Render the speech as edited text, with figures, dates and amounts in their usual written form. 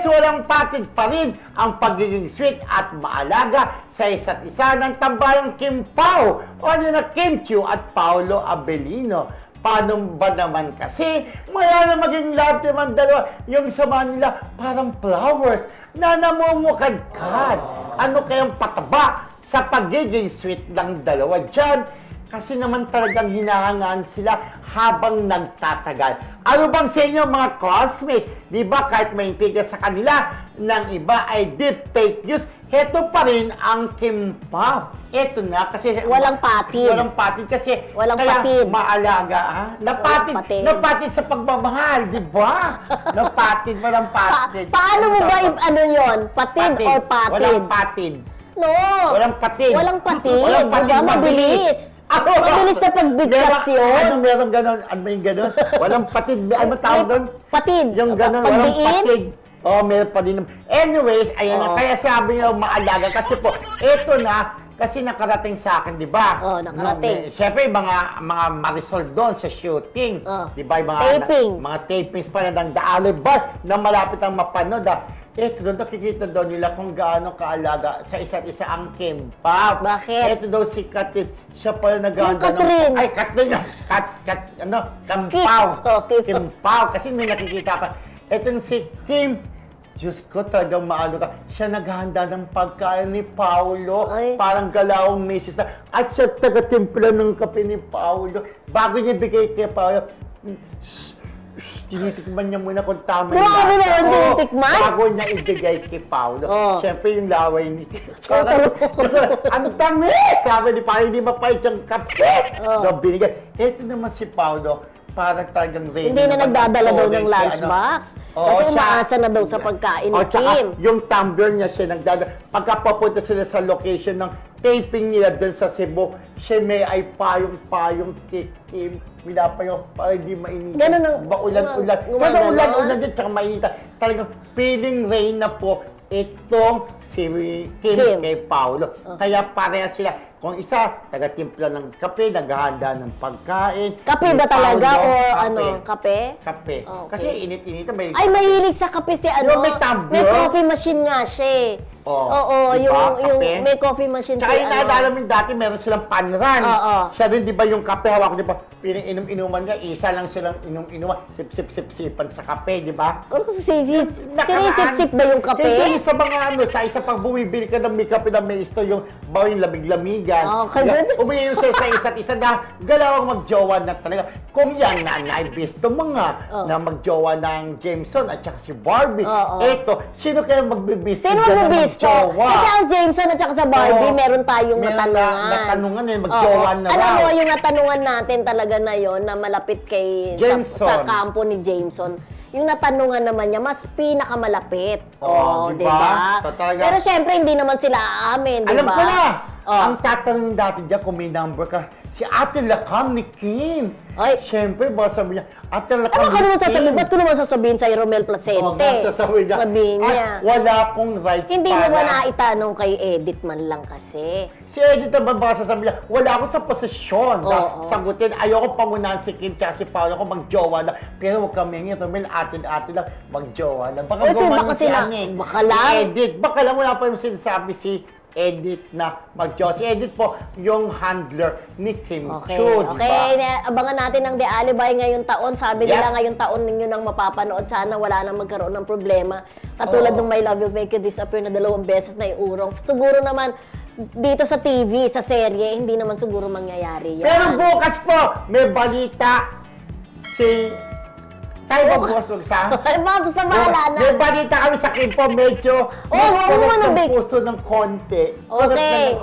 Yes, walang patid pa rin ang pagiging sweet at maalaga sa isa't isa ng tambayang Kim Pao o na Kim Chiu at Paolo Abelino. Paano ba naman kasi maya na maging love team ang dalawa, yung sama nila parang flowers na namumukadkad. Ano kayang pataba sa pagiging sweet ng dalawa dyan? Kasi naman talagang hinahangaan sila habang nagtatagal. Ano bang sa inyo mga classmates? Di ba kahit may intriga sa kanila, ng iba ay deep fake news, heto pa rin ang Kim Pao. Eto na kasi... Walang patid. Walang patid kasi walang kaya patid. Maalaga, ha? Napatid sa pagmamahal, di ba? Napatid, walang patid. Paano mo ba ano yun? Patid or patid? Walang patid. No. Walang patid. Walang patid. Walang patid. Diba? Mabilis. Mabilis sa pagbigkas yun. Ano meron ganon? Ano yung ganon? Walang patid. Ano tawag doon? Patid. Yung ganon, walang patid. Oh, meron pa din. Anyways, ayan na. Kaya sabi nga maalaga. Kasi po, eto na, kasi nakarating sa akin, di ba? Oo, nakarating. Siyempre, mga Marisol doon sa shooting. Di ba? Taping. Mga tapings pa na ng The Alibi na malapit ang mapanood. Eto doon, nakikita daw nila kung gaano kaalaga sa isa't isa ang Kim Pao. Bakit? Eto daw si Katrin. Siya pala nag-aanda ng... Katrin. Ay, Katrin. Kim Pao. Kim Pao. Kasi may nakikita ka. Etong si Kim, Diyos ko, talagang maano ka. Siya naghahanda ng pagkain ni Paolo. Ay. Parang galawang misis na. At siya taga-timpla ng kape ni Paolo. Bago niya bigay kay Paolo, tinitikman niya muna kung tama yung grabe na yung tinitikman? Bago niya ibigay kay Paolo. Siyempre yung laway ni ang tamis! Sabi ni Paolo, hindi mapait yung kape. So, binigay. Ito naman si Paolo, parang talagang ready. Hindi na nagdadala daw ng lunchbox. Kasi umaasa na daw sa pagkain ni Kim. Yung tumbler niya siya nagdadala. Pagka papunta sila sa location ng taping nila doon sa Cebu, siya may ay payong-payong kay Kim. Minapayo para hindi mainit. Ganun ang... Ulan-ulan. Kasi ulan-ulan din, tsaka mainit. Talagang feeling rain na po itong si Kim kay Paolo. Kaya pareha sila. Kung isa, taga-timpla ng kape, naghahanda ng pagkain. Kape ba talaga o ano? Kape? Kape. Kasi init-init. Ay, mahilig sa kape si ano. May coffee machine nga siya. Oo, yung may coffee machine siya. Tsaka yung naalala mo dati, meron silang panran. Siya din, di ba, yung kape, hawak, di ba, pinag-inom-inuman nga, isa lang silang inom-inuman, sip-sip-sipan sa kape, di ba? Ano ko sinisip-sip ba yung kape? Hindi, sa mga ano, sa isa pag bumibili ka ng may kape na may isto, yung bawing lamig-lamigan. Umiinom siya sa isa't isa na galawang magjowa na talaga. Kung yan na naibisto mga na magjowa ng Jameson at saka si Barbie, eto, sino kaya magbibisto? Sino magbibisto? Kasi ang Jameson at saka sa Barbie, meron tayong natanungan. Natanungan eh, magjowa na raw. Alam mo, yung natanungan natin talaga na yon na malapit kay sa kampo ni Jameson. Yung natanungan naman niya, mas pinakamalapit. Di ba? Pero syempre, hindi naman sila aamin, di ba? Alam ko na! Ang tatanungin dati dyan kung may number ka, si Ate Lakam ni Kim. Ay. Siyempre, baka sabi niya, Ate Lakam ni Kim. Ano ka naman sasabihin? Ba't ko naman sasabihin sa Romel Placente? Sabihin niya. Wala akong right hindi mo ba naitanong kay Edith man lang kasi? Si Edith naman baka sasabihin niya, wala ako sa posisyon. Sagutin, ayoko pangunahan si Kim tsaka si Paolo ko magjowa na. Pero huwag kami ngayon, Romel, atin-atin lang, magjowa na. Baka gumanon si Edith. Baka lang wala pa yung sinasabi si Edith na mag-jowa. Si Edith po, yung handler ni Kim Chiu, diba? Okay, abangan natin ang The Alibi ngayong taon. Sabi nila ngayong taon ninyo nang mapapanood. Sana wala nang magkaroon ng problema. Katulad ng My Love Will Make You Disappear na 2 beses na iurong. Siguro naman, dito sa TV, sa serye, hindi naman siguro mangyayari yan. Pero bukas po, may balita si... Tayo ba bukas magsa? Ay, basta bahala na. May balita kami sa Kim po, medyo... huwag mo puso ng konti. Okay.